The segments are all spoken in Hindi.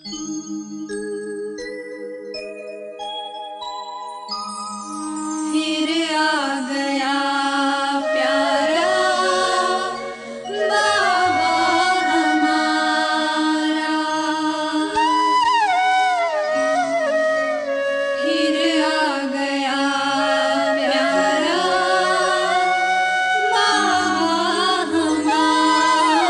फिर आ गया प्यारा बाबा हमारा, फिर आ गया प्यारा बाबा हमारा।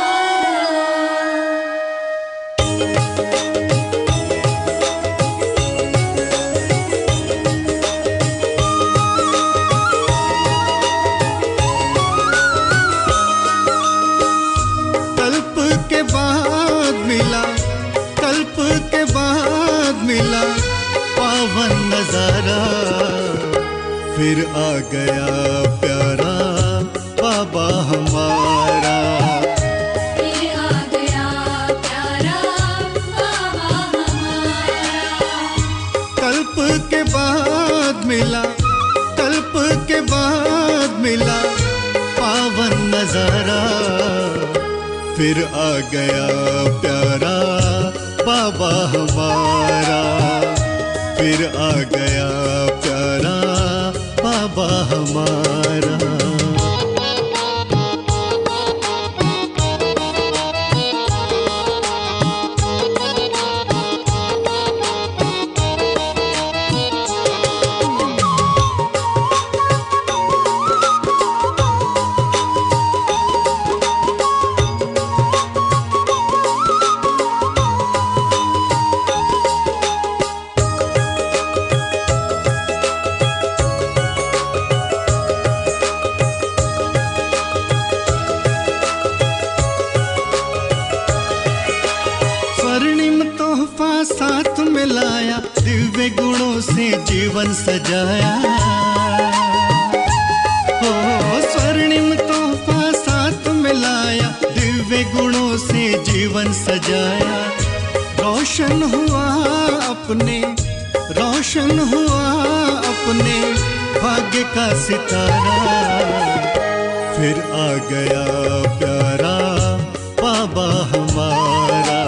कल्प के बाद मिला पावन नजारा, फिर आ गया प्यारा बाबा हमारा। फिर आ गया प्यारा बाबा हमारा। कल्प के बाद मिला पावन नजारा, फिर आ गया प्यारा बाबा हमारा। फिर आ गया प्यारा बाबा हमारा। साथ में लाया, दिव्य गुणों से जीवन सजाया। हो स्वर्णिम तोहफा साथ में लाया, दिव्य गुणों से जीवन सजाया। रोशन हुआ अपने भाग्य का सितारा, फिर आ गया प्यारा बाबा हमारा।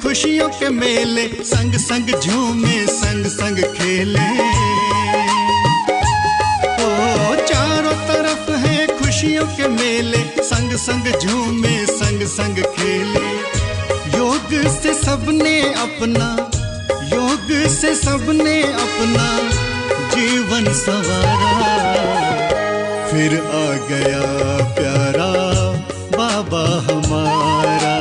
खुशियों के मेले, संग संग झूमे, संग संग खेले। ओ चारों तरफ है खुशियों के मेले, संग संग झूमे, संग संग खेले। योग से सबने अपना जीवन संवारा, फिर आ गया प्यारा बाबा हमारा।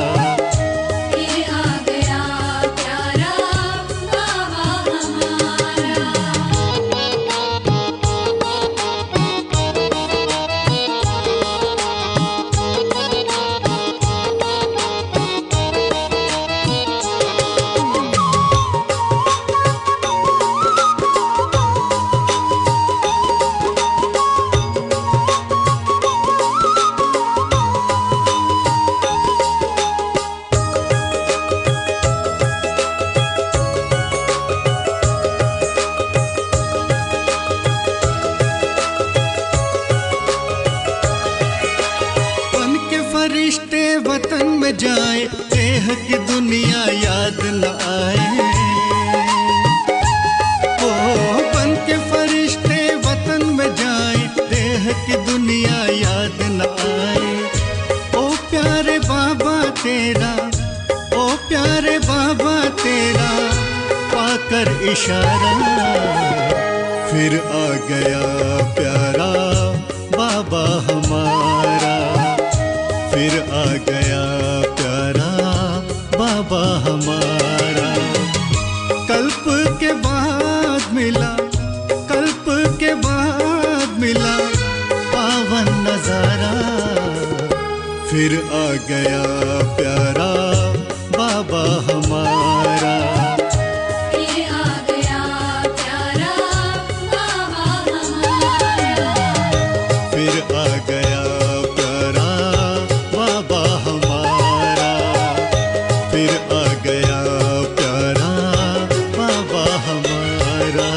वतन में जाए, देह की दुनिया याद न आए। ओ बन के फरिश्ते वतन में जाए, देह की दुनिया याद न आए। ओ प्यारे बाबा तेरा पाकर इशारा, फिर आ गया प्यारा बाबा हमारा। फिर आ गया प्यारा बाबा हमारा। कल्प फिर आ गया प्यारा बाबा हमारा। फिर आ गया प्यारा बाबा हमारा। फिर आ गया प्यारा बाबा हमारा। फिर आ गया प्यारा बाबा हमारा।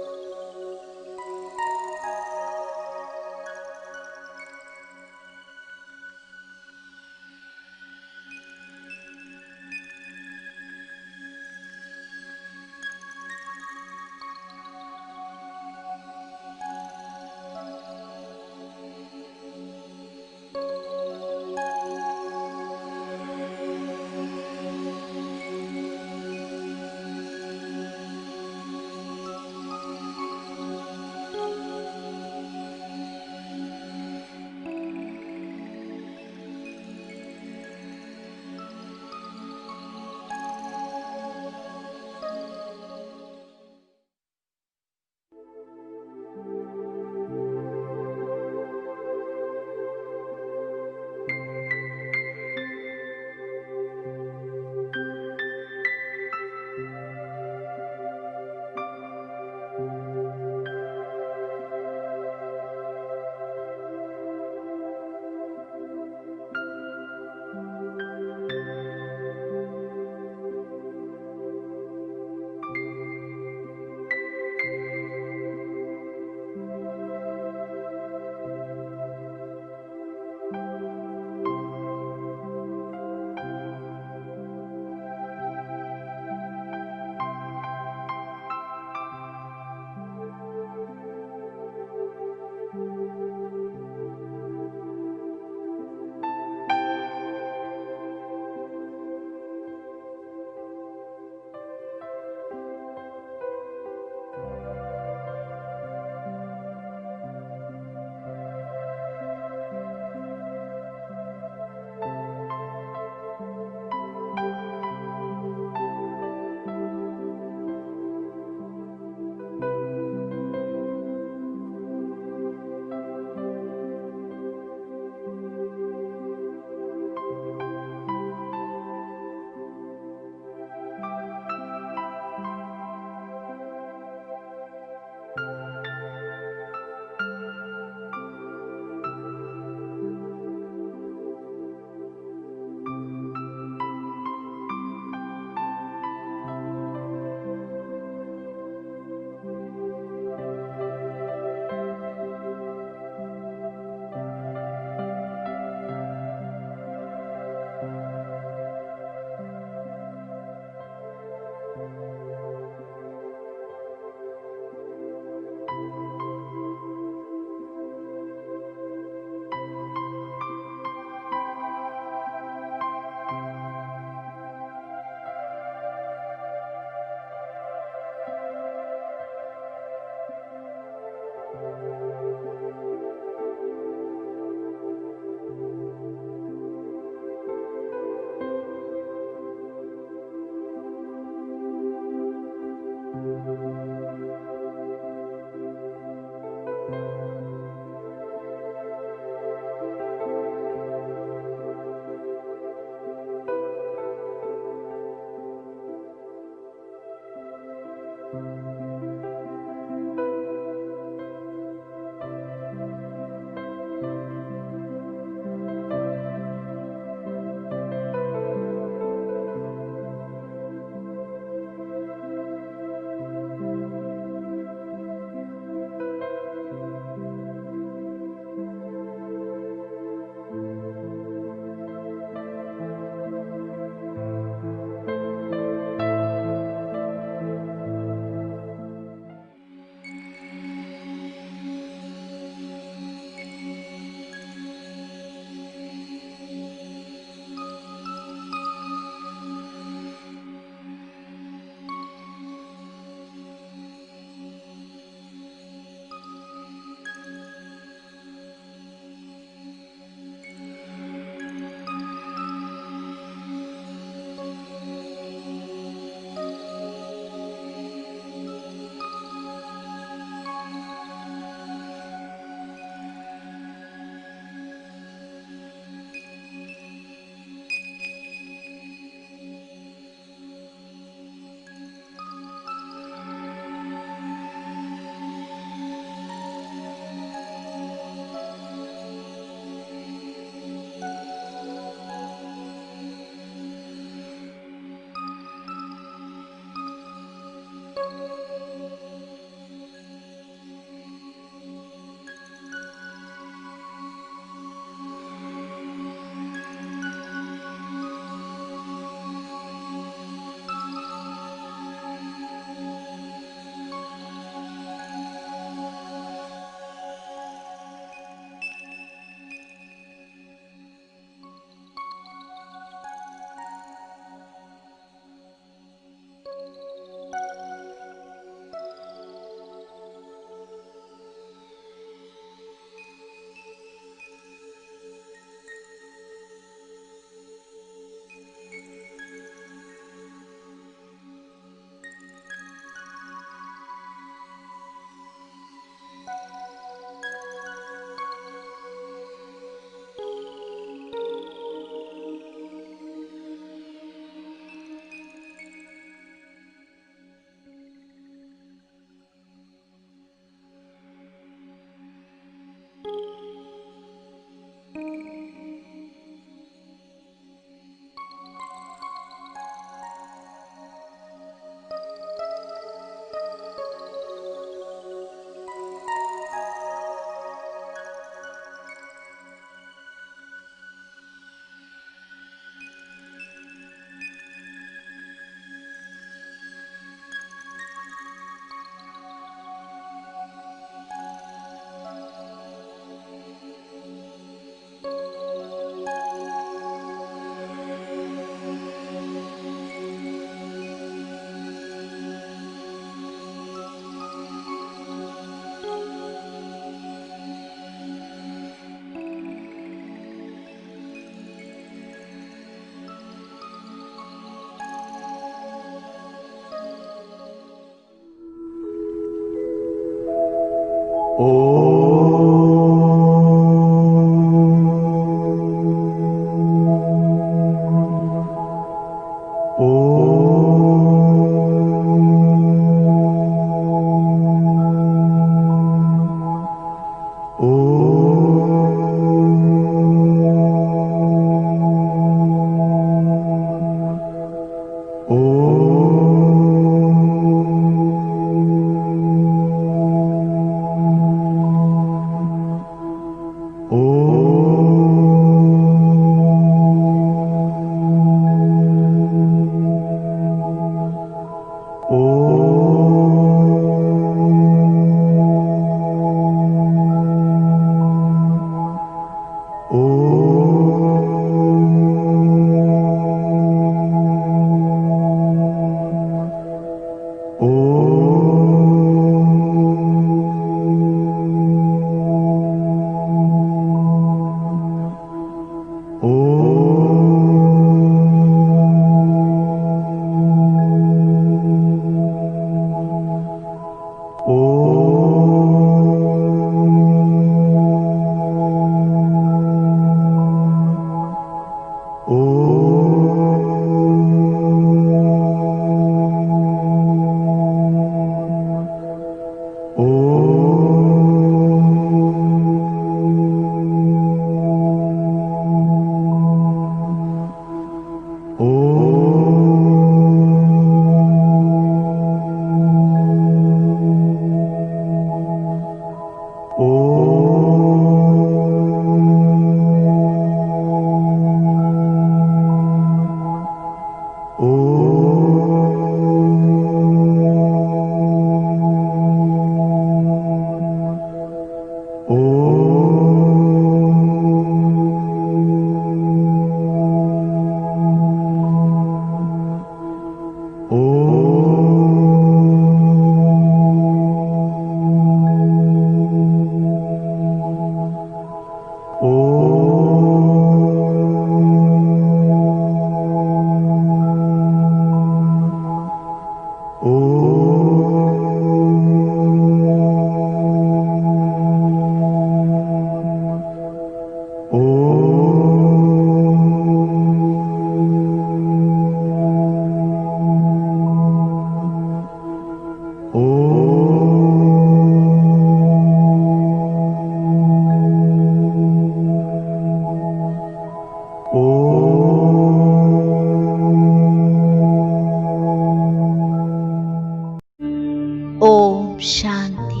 ओम शांति।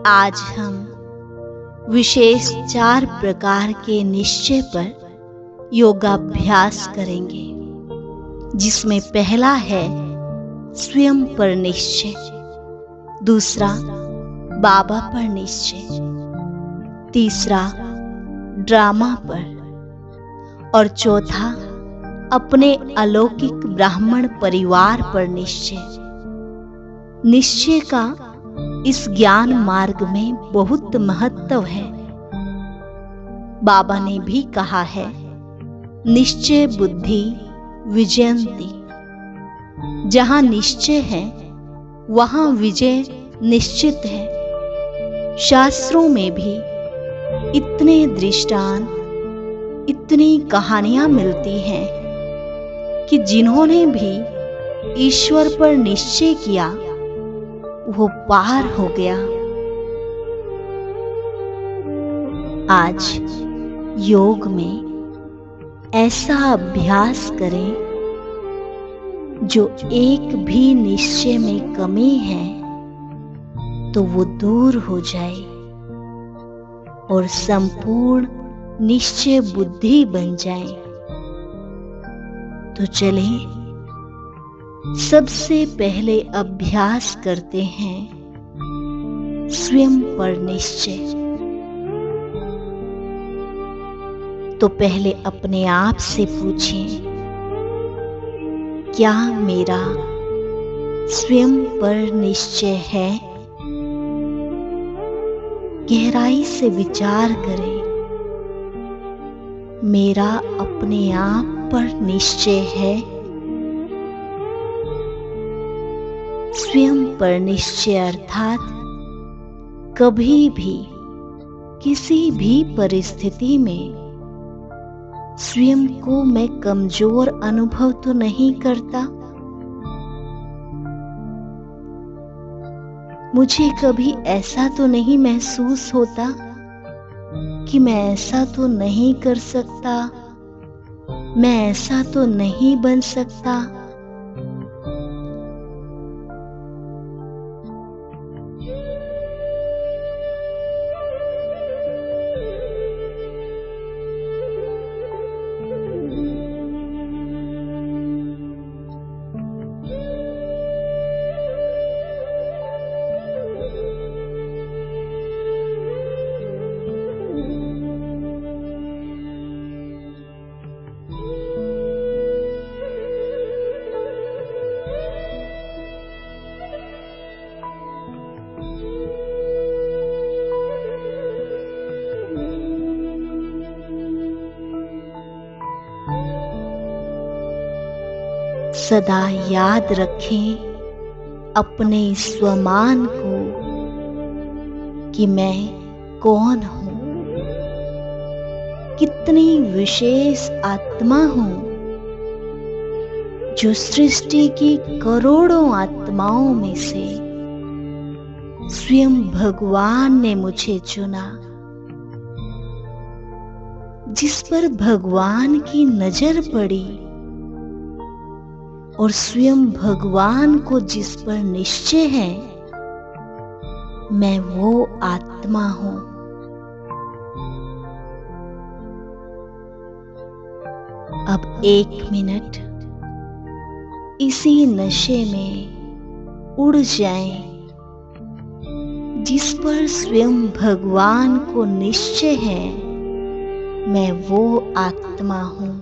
आज हम विशेष 4 प्रकार के निश्चय पर योगाभ्यास करेंगे, जिसमें पहला है स्वयं पर निश्चय, दूसरा बाबा पर निश्चय, तीसरा ड्रामा पर और चौथा अपने अलौकिक ब्राह्मण परिवार पर निश्चय। निश्चय का इस ज्ञान मार्ग में बहुत महत्व है। बाबा ने भी कहा है, निश्चय बुद्धि विजयंती। जहां निश्चय है वहां विजय निश्चित है। शास्त्रों में भी इतने दृष्टांत, इतनी कहानियां मिलती हैं कि जिन्होंने भी ईश्वर पर निश्चय किया वो पार हो गया। आज योग में ऐसा अभ्यास करें जो एक भी निश्चय में कमी है तो वो दूर हो जाए और संपूर्ण निश्चय बुद्धि बन जाए। तो चलें सबसे पहले अभ्यास करते हैं स्वयं पर निश्चय। तो पहले अपने आप से पूछें, क्या मेरा स्वयं पर निश्चय है? गहराई से विचार करें, मेरा अपने आप पर निश्चय है? स्वयं पर निश्चय अर्थात कभी भी किसी भी परिस्थिति में स्वयं को मैं कमजोर अनुभव तो नहीं करता। मुझे कभी ऐसा तो नहीं महसूस होता कि मैं ऐसा तो नहीं कर सकता, मैं ऐसा तो नहीं बन सकता। सदा याद रखें अपने स्वमान को कि मैं कौन हूं, कितनी विशेष आत्मा हूं जो सृष्टि की करोड़ों आत्माओं में से स्वयं भगवान ने मुझे चुना, जिस पर भगवान की नजर पड़ी और स्वयं भगवान को जिस पर निश्चय है, मैं वो आत्मा हूं। अब 1 मिनट इसी नशे में उड़ जाएं, जिस पर स्वयं भगवान को निश्चय है, मैं वो आत्मा हूं।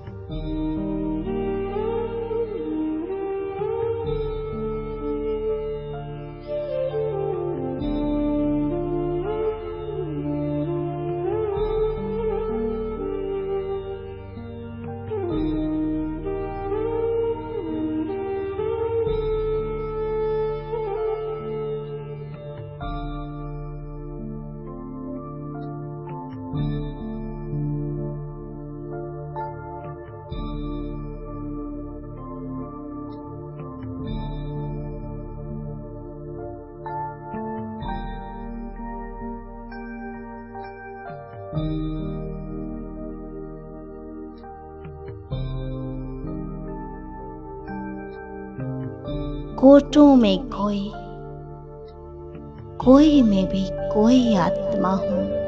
कोटों में कोई में भी कोई आत्मा हूं।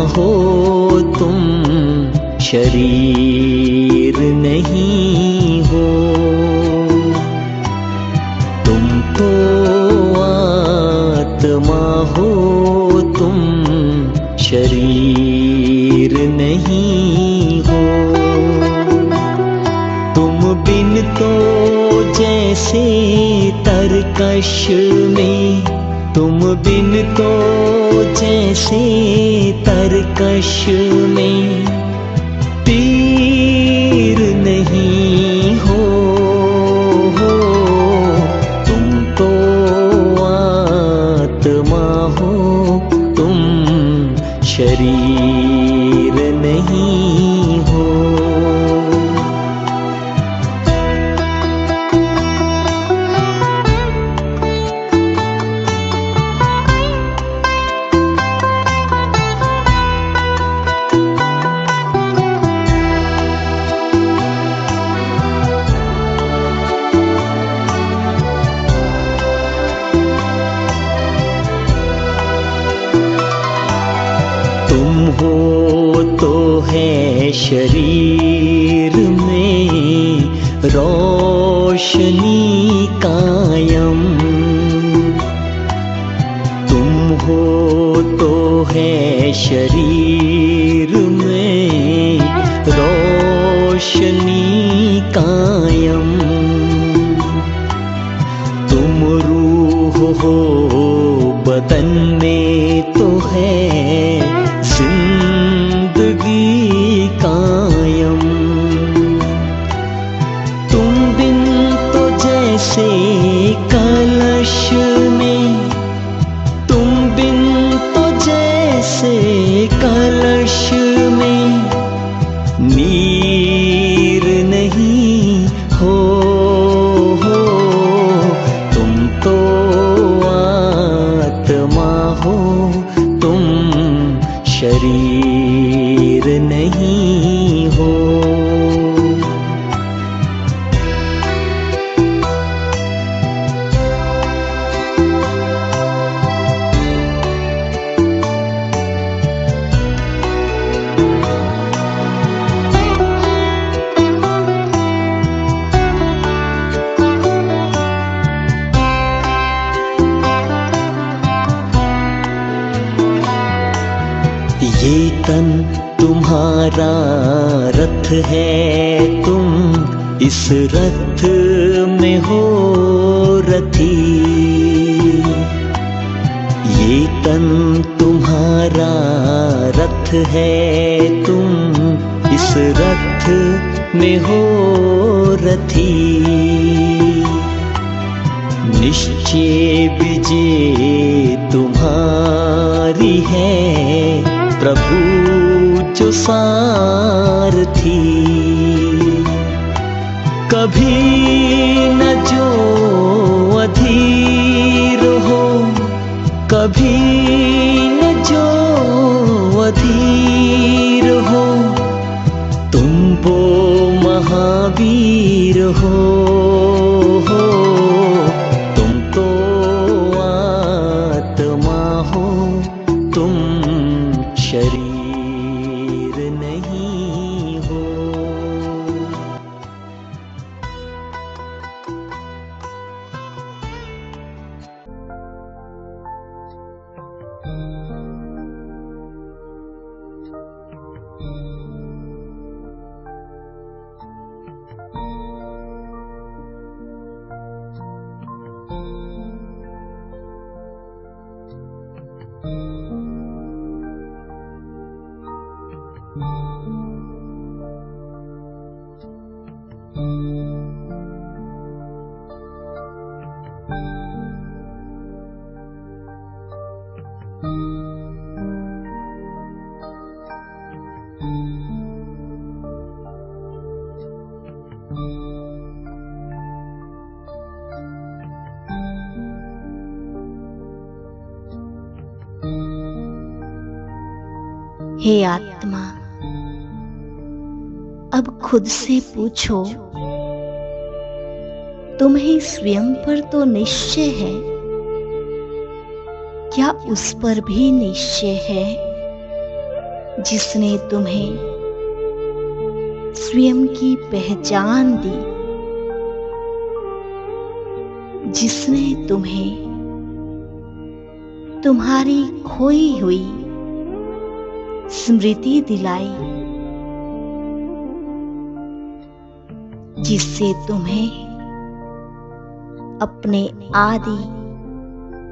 हो तुम शरीर नहीं हो, तुम तो आत्मा हो, तुम शरीर नहीं हो। तुम बिन तो जैसे तरकश में, तुम बिन तो जैसे तरकश में तीर नहीं हो, तुम तो आत्मा हो, तुम शरीर शरीर नहीं हो। हो तो है शरीर में रोशनी कायम, तुम हो तो है शरीर में रोशनी कायम, तुम रूह हो बदन में तो है जिंदगी कायम, तुम बिन तो जैसे कलश में, तुम बिन तो जैसे कलश में नीर नहीं हो, तुम तो आत्मा हो, तुम शरीर नहीं हो। ये तन तुम्हारा रथ है, तुम इस रथ में हो रथी, ये तन तुम्हारा रथ है, तुम इस रथ में हो रथी, निश्चय विजय तुम्हारी है प्रभु जो सारथी, कभी न जो अधीर हो, कभी न जो अधीर हो, तुम वो महावीर हो, तुम तो आत्मा हो, तुम शरीर नहीं हो। हे आत्मा, अब खुद से पूछो, तुम्हें स्वयं पर तो निश्चय है, क्या उस पर भी निश्चय है जिसने तुम्हें स्वयं की पहचान दी, जिसने तुम्हें तुम्हारी खोई हुई स्मृति दिलाई, जिससे तुम्हें अपने आदि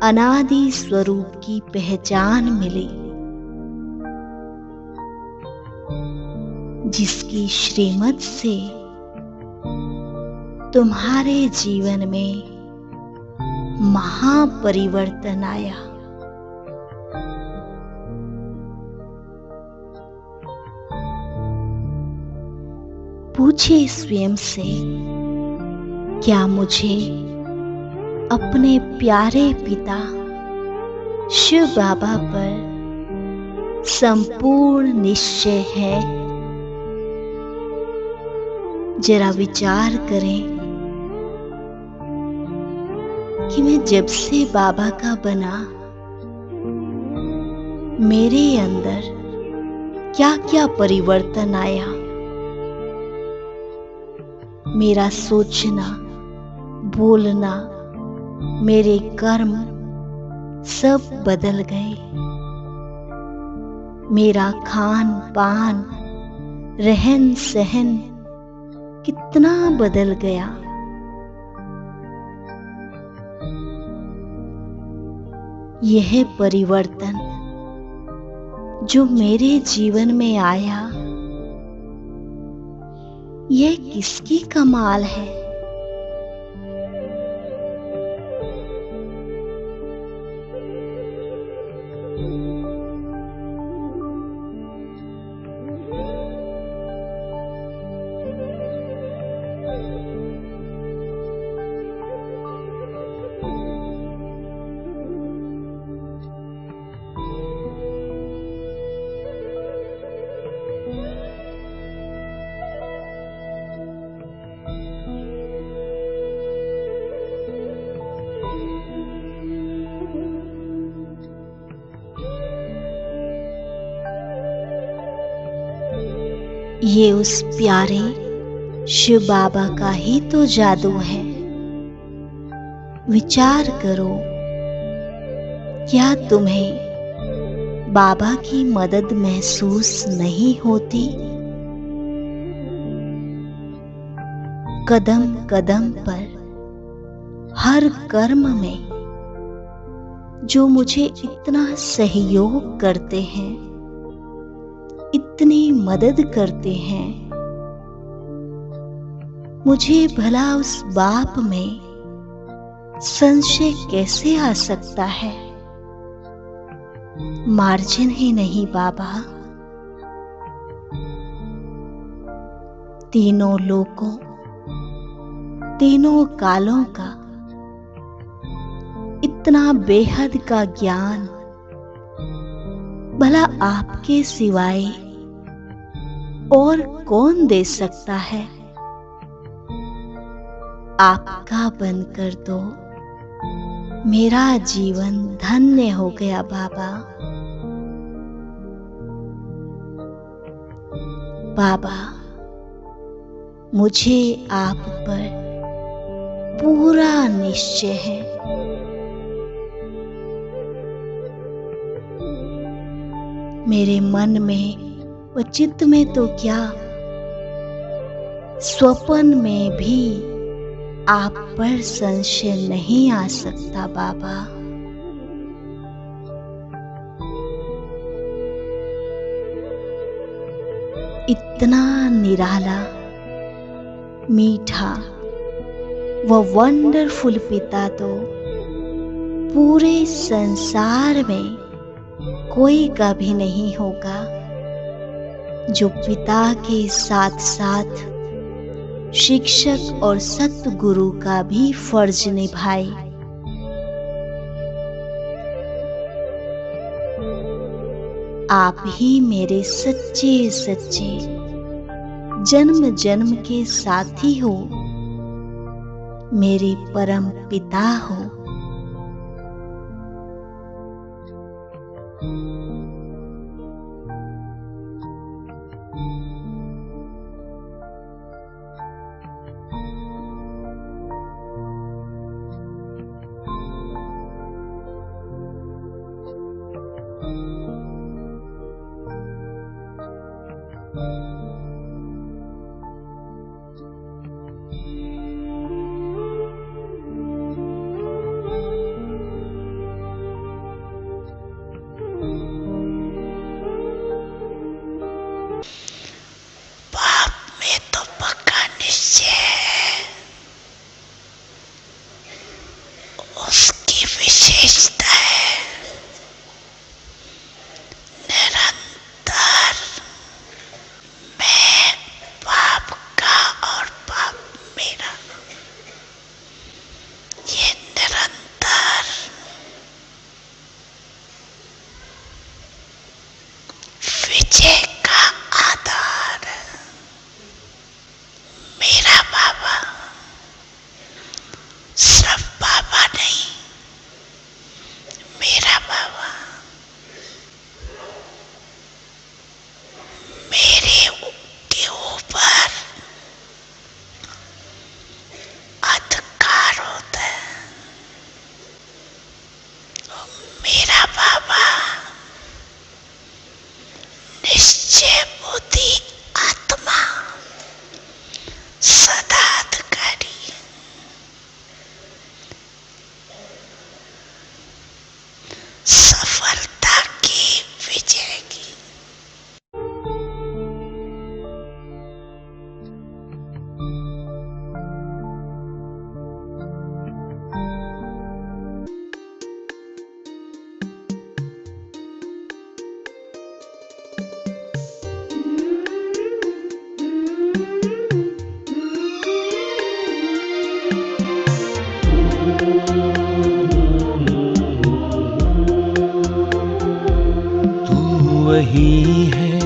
अनादि स्वरूप की पहचान मिली, जिसकी श्रीमत से तुम्हारे जीवन में महापरिवर्तन आया। पूछिए स्वयं से, क्या मुझे अपने प्यारे पिता शिव बाबा पर संपूर्ण निश्चय है? जरा विचार करें कि मैं जब से बाबा का बना, मेरे अंदर क्या क्या परिवर्तन आया। मेरा सोचना, बोलना, मेरे कर्म सब बदल गए। मेरा खान पान, रहन सहन कितना बदल गया। यह परिवर्तन जो मेरे जीवन में आया, यह किसकी कमाल है? ये उस प्यारे शिव बाबा का ही तो जादू है। विचार करो, क्या तुम्हें बाबा की मदद महसूस नहीं होती? कदम कदम पर, हर कर्म में जो मुझे इतना सहयोग करते हैं, इतनी मदद करते हैं, मुझे भला उस बाप में संशय कैसे आ सकता है? मार्जिन ही नहीं बाबा। तीनों लोकों, तीनों कालों का इतना बेहद का ज्ञान भला आपके सिवाय और कौन दे सकता है? आपका बनकर तो मेरा जीवन धन्य हो गया बाबा। बाबा, मुझे आप पर पूरा निश्चय है। मेरे मन में व चित्त में तो क्या, स्वप्न में भी आप पर संशय नहीं आ सकता बाबा। इतना निराला, मीठा व वंडरफुल पिता तो पूरे संसार में कोई का भी नहीं होगा, जो पिता के साथ साथ शिक्षक और सतगुरु का भी फर्ज निभाए। आप ही मेरे सच्चे सच्चे जन्म जन्म के साथी हो, मेरे परम पिता हो। उसकी विशेषता है निरंतर मैं वही है,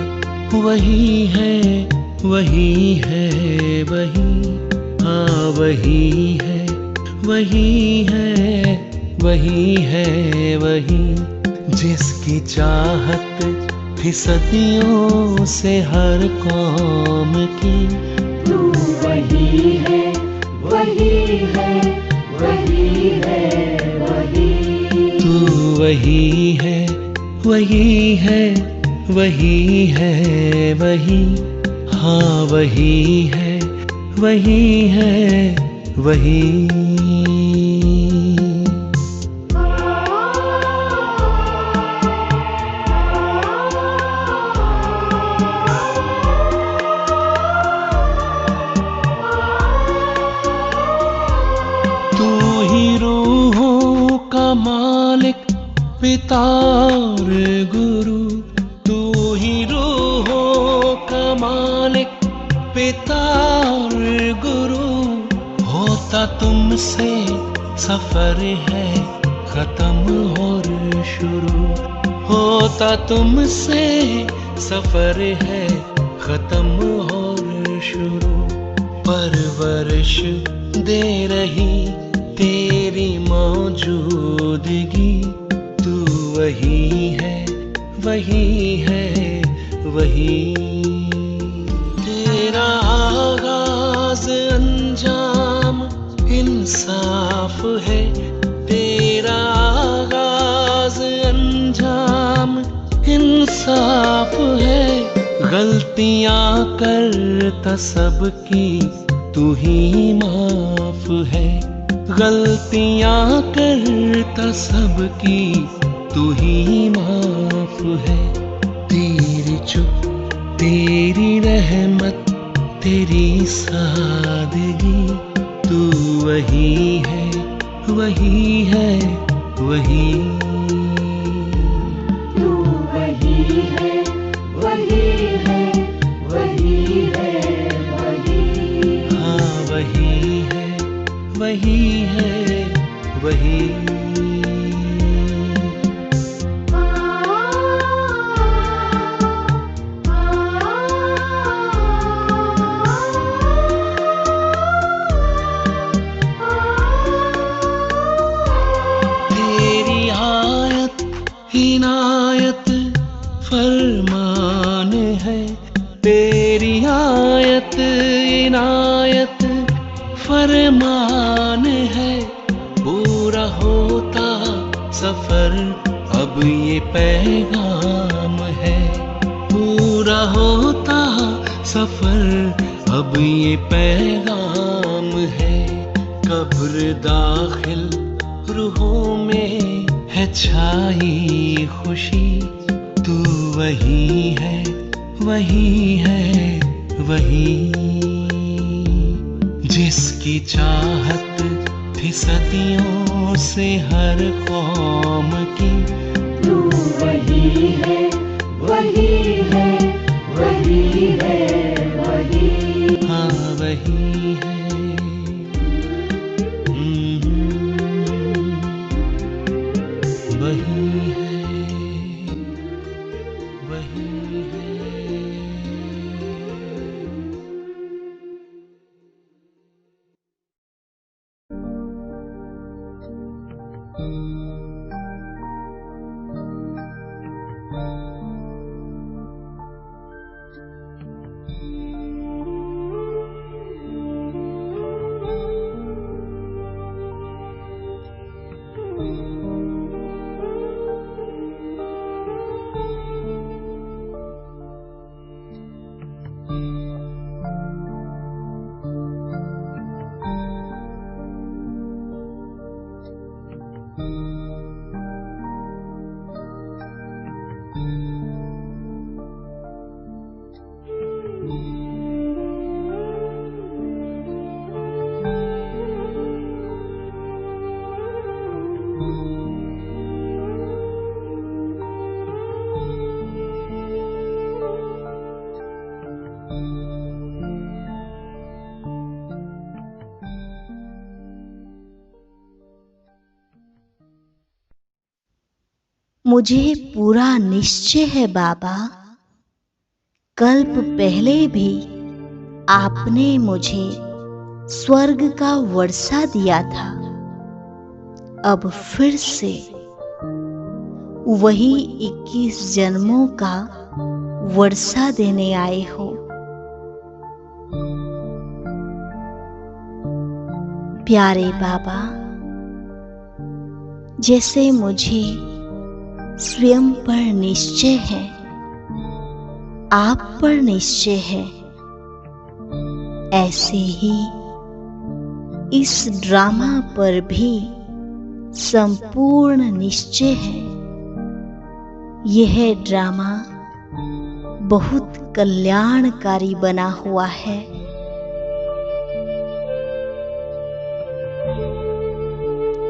वही है, वही है, वही, हाँ वही है, वही है, वही है, वही, जिसकी चाहत थी सदियों से हर कौम की। तू वही है, वही है, वही है, वही। तू वही है, वही है, वही है, वही, हाँ वही है, वही है, वही। तू ही रूहों का मालिक, पिता और गुरु। तू ही रूहों का मालिक, पिता और गुरु। होता तुमसे सफर है खत्म और शुरू। होता तुमसे सफर है खत्म और शुरू। परवरिश दे रही तेरी मौजूदगी। तू वही है, वही है, वही। तेरा आगाज अंजाम इंसाफ है। तेरा आगाज अंजाम इंसाफ है। गलतियां करता सबकी तू ही माफ है। गलतियां करता सबकी तू ही माफ है। तेरी चुप, तेरी रहमत, तेरी सादगी। तू वही है, वही है, वही। तू वही है, वही है, वही है, वही। हाँ वही है, वही है, वही। तेरी आयत इनायत फरमान है। तेरी आयत इनायत फरमान है। पूरा होता सफर अब ये पैगाम है। पूरा होता सफर अब ये पैगाम है। कब्र दाखिल रूहों में है छाई खुशी। तू वही है, वही है, वही। जिसकी चाहत थी सदियों से हर कौम की। तू वही है, वही है, वही है, वही। हाँ वही है। वही है, वही है। मुझे पूरा निश्चय है बाबा, कल्प पहले भी आपने मुझे स्वर्ग का वर्षा दिया था। अब फिर से वही 21 जन्मों का वर्षा देने आए हो। प्यारे बाबा, जैसे मुझे स्वयं पर निश्चय है, आप पर निश्चय है, ऐसे ही इस ड्रामा पर भी संपूर्ण निश्चय है। यह ड्रामा बहुत कल्याणकारी बना हुआ है।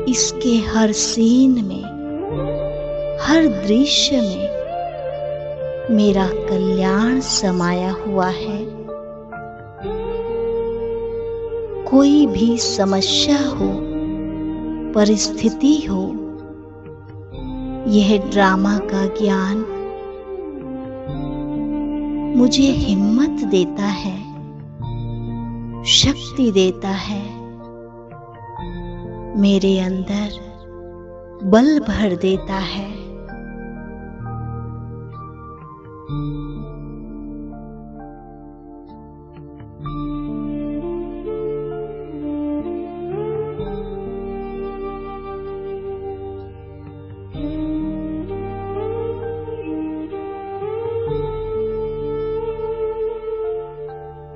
इसके हर सीन में, हर दृश्य में मेरा कल्याण समाया हुआ है। कोई भी समस्या हो, परिस्थिति हो, यह ड्रामा का ज्ञान मुझे हिम्मत देता है, शक्ति देता है, मेरे अंदर बल भर देता है।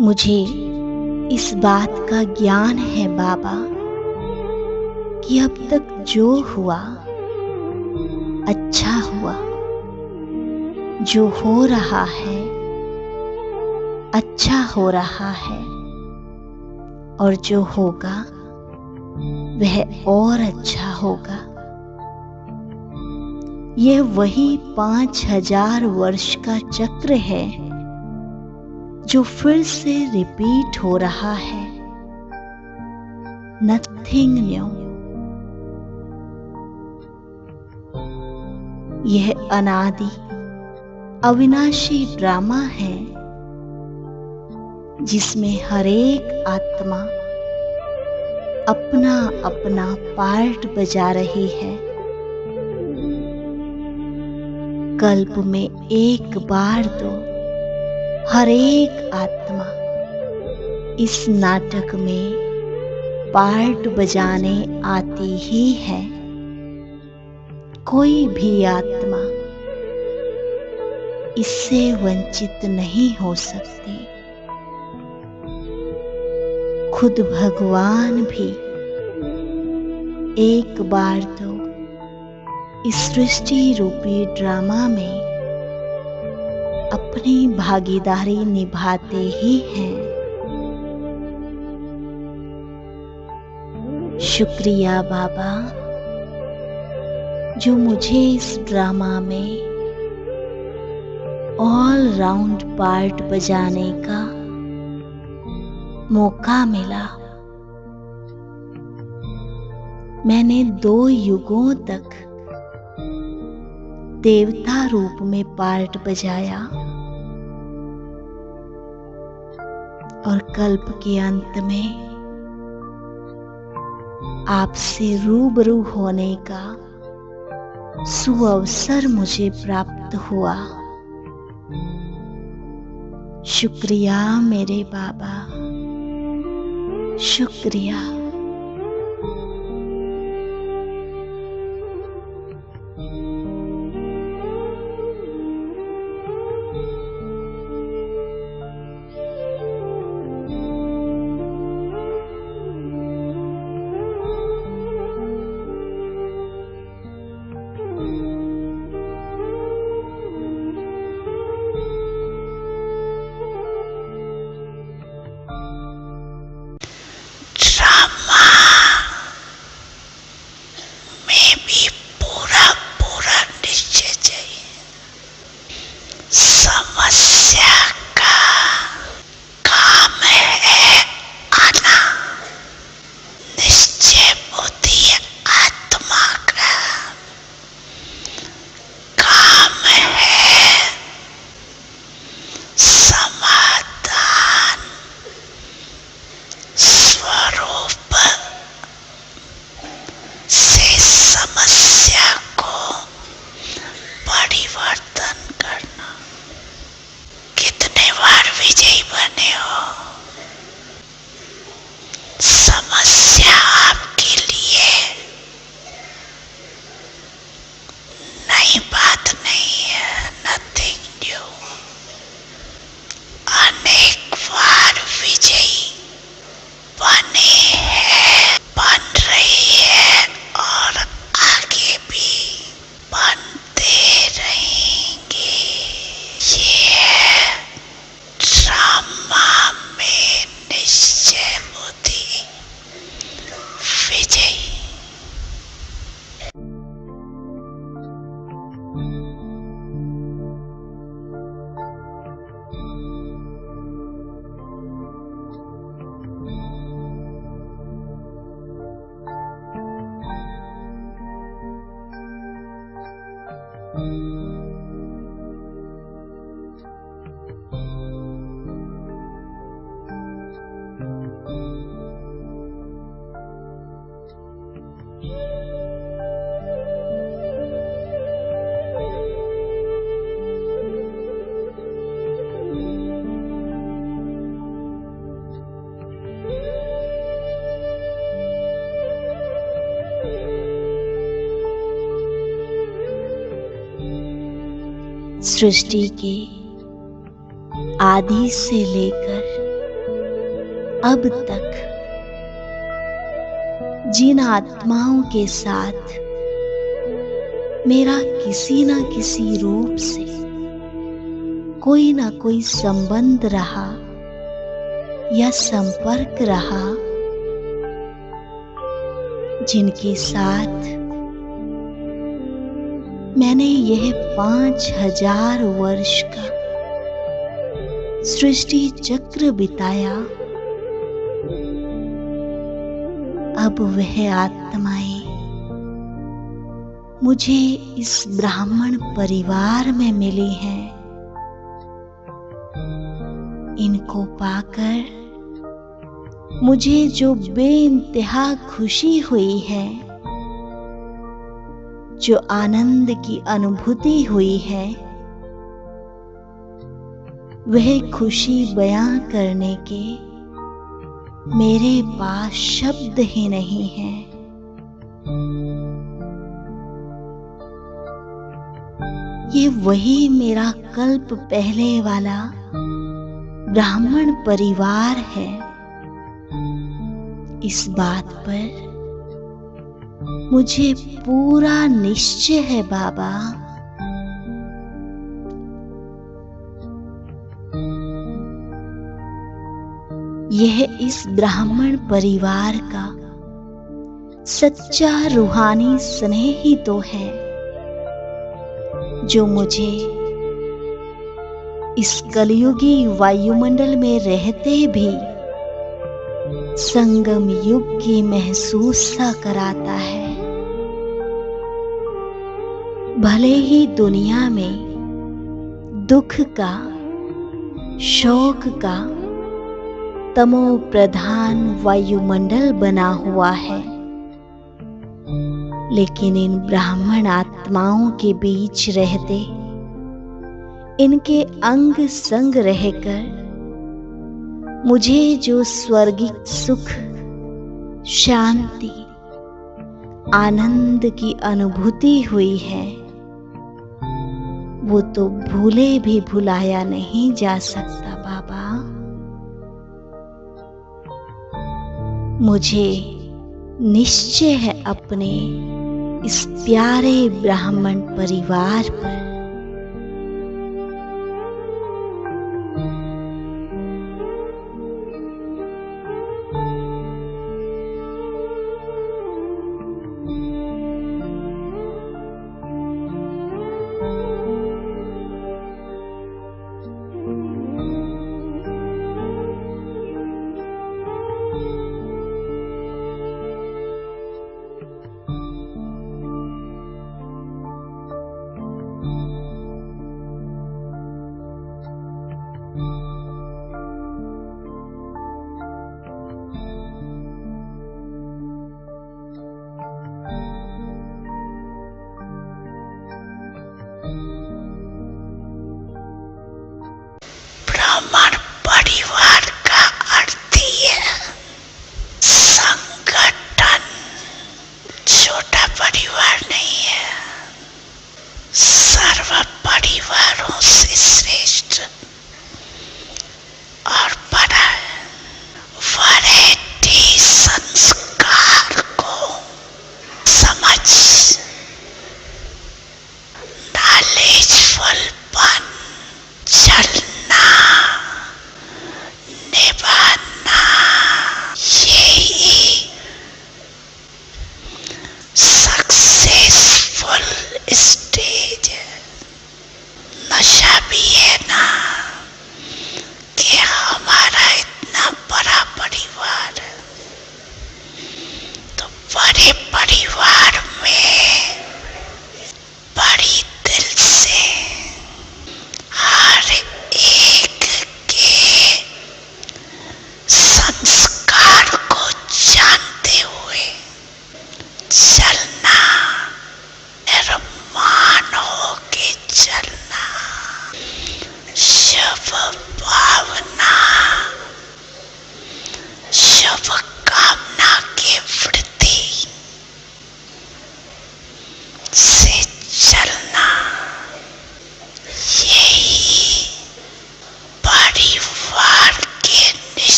मुझे इस बात का ज्ञान है बाबा कि अब तक जो हुआ अच्छा हुआ, जो हो रहा है अच्छा हो रहा है, और जो होगा वह और अच्छा होगा। यह वही 5000 वर्ष का चक्र है जो फिर से रिपीट हो रहा है। Nothing new. यह अनादि अविनाशी ड्रामा है जिसमें हर एक आत्मा अपना अपना पार्ट बजा रही है। कल्प में एक बार तो हर एक आत्मा इस नाटक में पार्ट बजाने आती ही है। कोई भी आत्मा इससे वंचित नहीं हो सकती। खुद भगवान भी एक बार तो इस सृष्टि रूपी ड्रामा में अपनी भागीदारी निभाते ही हैं। शुक्रिया बाबा, जो मुझे इस ड्रामा में ऑल राउंड पार्ट बजाने का मौका मिला। मैंने 2 युगों तक देवता रूप में पार्ट बजाया और कल्प के अंत में आपसे रूबरू होने का सुअवसर मुझे प्राप्त हुआ। शुक्रिया मेरे बाबा, शुक्रिया। अनेक बार विजयी बने हैं, बन रही है और आगे भी बनते रहेंगे। ये है ड्रामा में निश्चय बुद्धि विजयी। सृष्टि के आदि से लेकर अब तक जिन आत्माओं के साथ मेरा किसी न किसी रूप से कोई न कोई संबंध रहा या संपर्क रहा, जिनके साथ मैंने यह 5000 वर्ष का सृष्टि चक्र बिताया, अब वह आत्माएं मुझे इस ब्राह्मण परिवार में मिली हैं। इनको पाकर मुझे जो बेइंतहा खुशी हुई है, जो आनंद की अनुभूति हुई है, वह खुशी बयां करने के मेरे पास शब्द ही नहीं हैं। ये वही मेरा कल्प पहले वाला ब्राह्मण परिवार है। इस बात पर मुझे पूरा निश्चय है बाबा। यह इस ब्राह्मण परिवार का सच्चा रूहानी स्नेह ही तो है, जो मुझे इस कलयुगी वायुमंडल में रहते भी संगम युग की महसूस सा कराता है। भले ही दुनिया में दुख का, शोक का तमो प्रधान वायुमंडल बना हुआ है, लेकिन इन ब्राह्मण आत्माओं के बीच रहते, इनके अंग संग रहकर मुझे जो स्वर्गिक सुख, शांति, आनंद की अनुभूति हुई है, वो तो भूले भी भुलाया नहीं जा सकता बाबा। मुझे निश्चय है अपने इस प्यारे ब्राह्मण परिवार पर।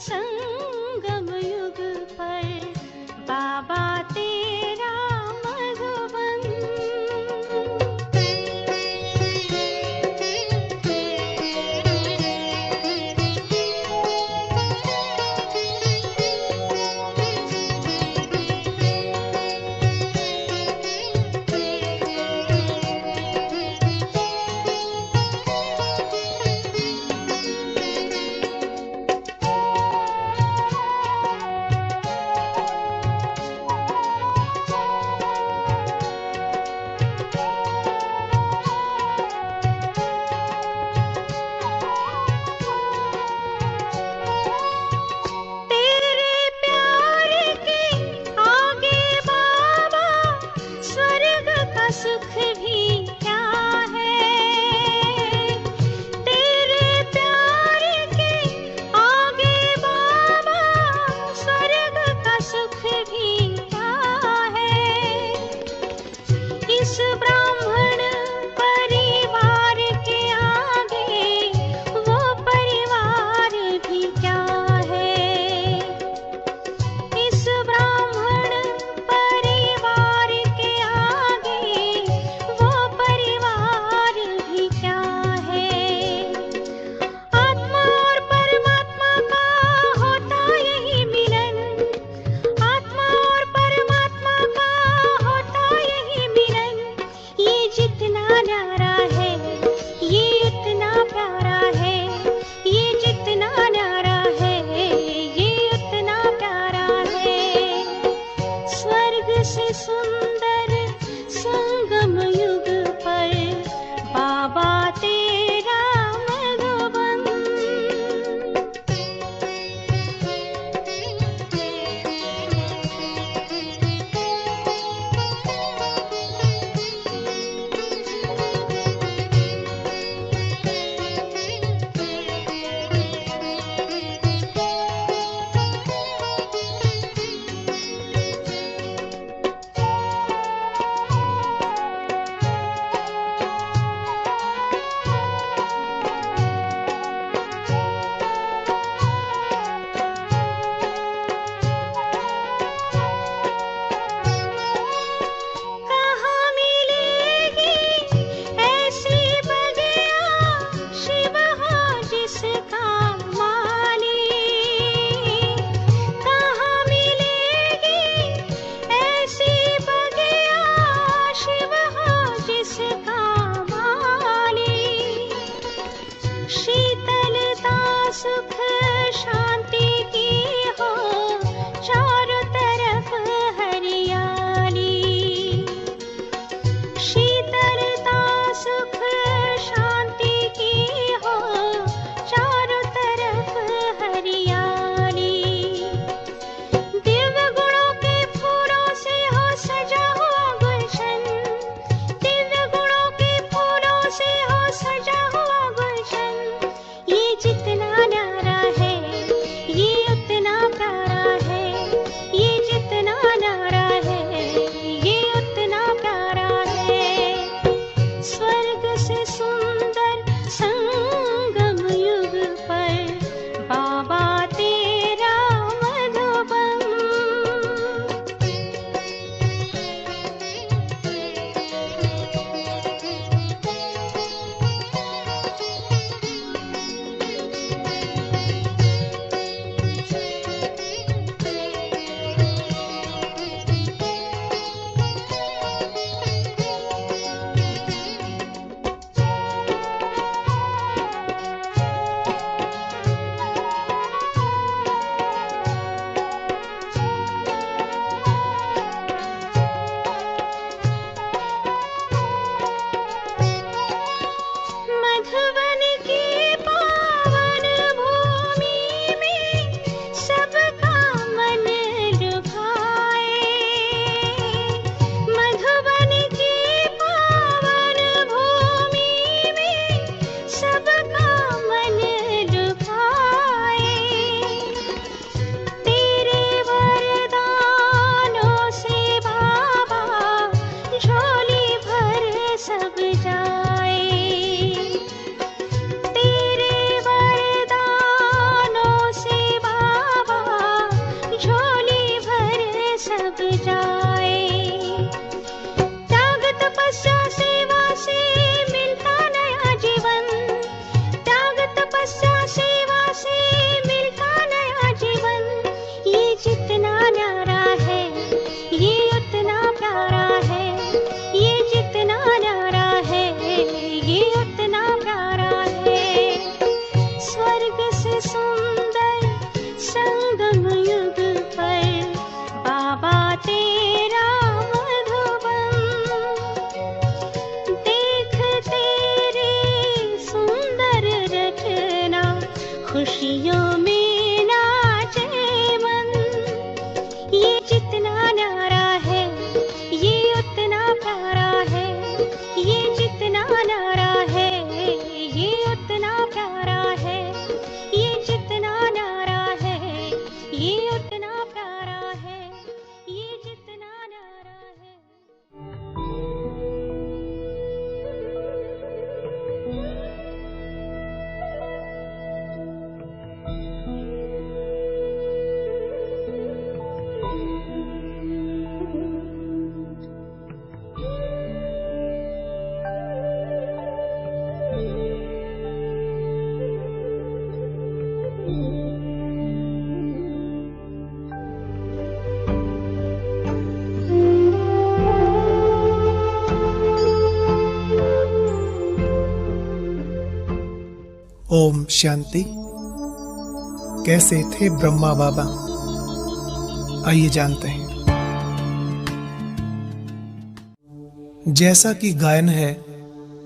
संगम युग पर बाबा तेरा मधुबन। युग युग पर बाबा तेरा मधुबन। देख तेरी सुंदर रचना, खुशियों में नाचे मन। ये जितना न्यारा है ये उतना प्यारा है, ये जितना न्यारा है ये उतना प्यारा है, ये जितना न्यारा है ये उतना प्यारा है, ये जितना न्यारा है। ओम शांति। कैसे थे ब्रह्मा बाबा, आइए जानते हैं। जैसा कि गायन है,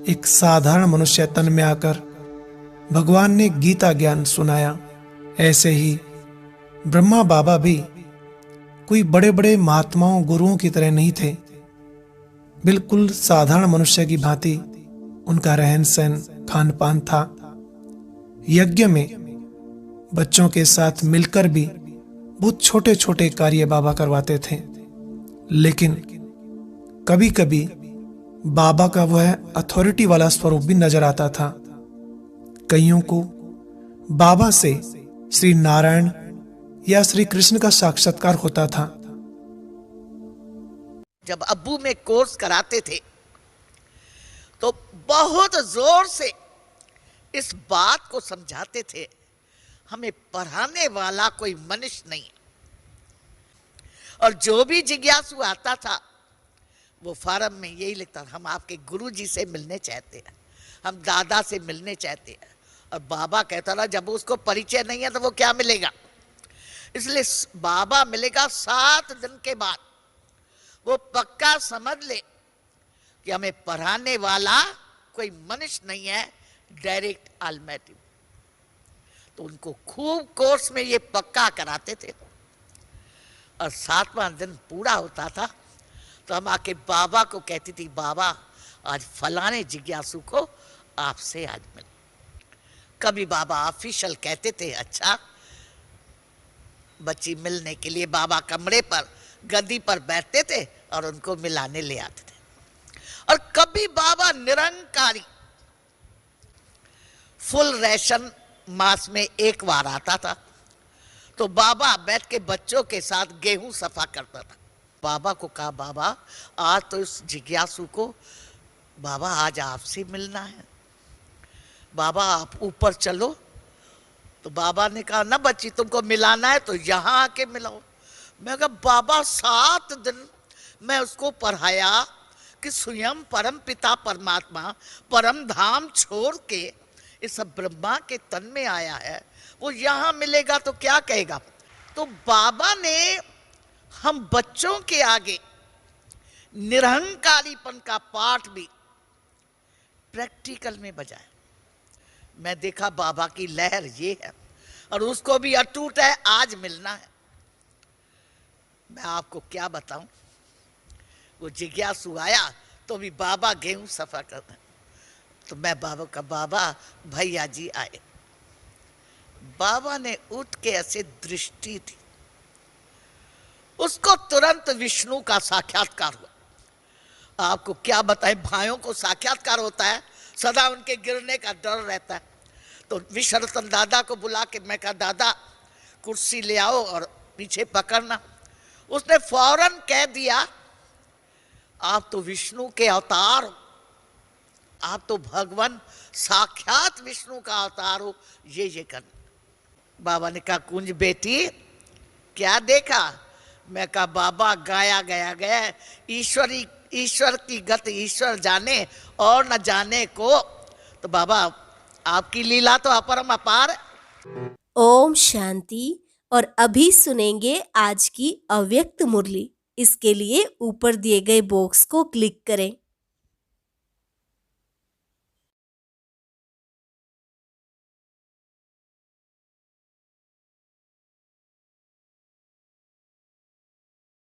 एक साधारण मनुष्य तन में आकर भगवान ने गीता ज्ञान सुनाया, ऐसे ही ब्रह्मा बाबा भी कोई बड़े बड़े महात्माओं गुरुओं की तरह नहीं थे। बिल्कुल साधारण मनुष्य की भांति उनका रहन सहन खान पान था। यज्ञ में बच्चों के साथ मिलकर भी बहुत छोटे छोटे कार्य बाबा करवाते थे, लेकिन कभी कभी बाबा का वह अथॉरिटी वाला स्वरूप भी नजर आता था। कईयों को बाबा से श्री नारायण या श्री कृष्ण का साक्षात्कार होता था। जब अब्बू में कोर्स कराते थे तो बहुत जोर से इस बात को समझाते थे, हमें पढ़ाने वाला कोई मनुष्य नहीं, और जो भी जिज्ञासु आता था वो फार्म में यही लिखता, हम आपके गुरुजी से मिलने चाहते हैं, हम दादा से मिलने चाहते हैं। और बाबा कहता था जब उसको परिचय नहीं है तो वो क्या मिलेगा। इसलिए बाबा मिलेगा 7 दिन के बाद, वो पक्का समझ ले कि हमें पढ़ाने वाला कोई मनुष्य नहीं है, डायरेक्ट ऑलमाइटी। तो उनको खूब कोर्स में ये पक्का कराते थे, और 7वां दिन पूरा होता था तो हम आके बाबा को कहती थी, बाबा आज फलाने जिज्ञासु को आपसे आज मिल। कभी बाबा ऑफिशियल कहते थे, अच्छा बच्ची मिलने के लिए बाबा कमरे पर गद्दी पर बैठते थे और उनको मिलाने ले आते थे। और कभी बाबा निरंकारी फुल रेशन मास में एक बार आता था, तो बाबा बैठ के बच्चों के साथ गेहूं सफा करता था। बाबा को कहा, बाबा आज तो इस जिज्ञासु को बाबा आज आपसे मिलना है, बाबा आप ऊपर चलो। तो बाबा ने कहा, ना बच्ची तुमको मिलाना है तो यहां आके मिलाओ। मैं कहा, बाबा 7 दिन मैं उसको पढ़ाया कि स्वयं परम पिता परमात्मा परम धाम छोड़ के इस ब्रह्मा के तन में आया है, वो यहां मिलेगा तो क्या कहेगा। तो बाबा ने हम बच्चों के आगे निरहंकारीपन का पाठ भी प्रैक्टिकल में बजाया। मैं देखा बाबा की लहर ये है, और उसको भी अटूट है, आज मिलना है। मैं आपको क्या बताऊं, वो जिज्ञासु आया तो भी बाबा गेहूं सफा करना। तो मैं बाबा का, बाबा भैया जी आए। बाबा ने उठ के ऐसे दृष्टि थी, उसको तुरंत विष्णु का साक्षात्कार हुआ। आपको क्या बताएं, भाइयों को साक्षात्कार होता है, सदा उनके गिरने का डर रहता है। तो विश्वरतन दादा को बुला के मैं कहा, दादा कुर्सी ले आओ और पीछे पकड़ना। उसने फौरन कह दिया, आप तो विष्णु के अवतार हो, आप तो भगवान साक्षात विष्णु का अवतार हो, ये करना। बाबा ने कहा, कुंज बेटी क्या देखा। मैं कहा, बाबा गाया गया ईश्वर की गत ईश्वर जाने और न जाने को। तो बाबा आपकी लीला तो अपरम अपार है। ओम शांति। और अभी सुनेंगे आज की अव्यक्त मुरली। इसके लिए ऊपर दिए गए बॉक्स को क्लिक करें।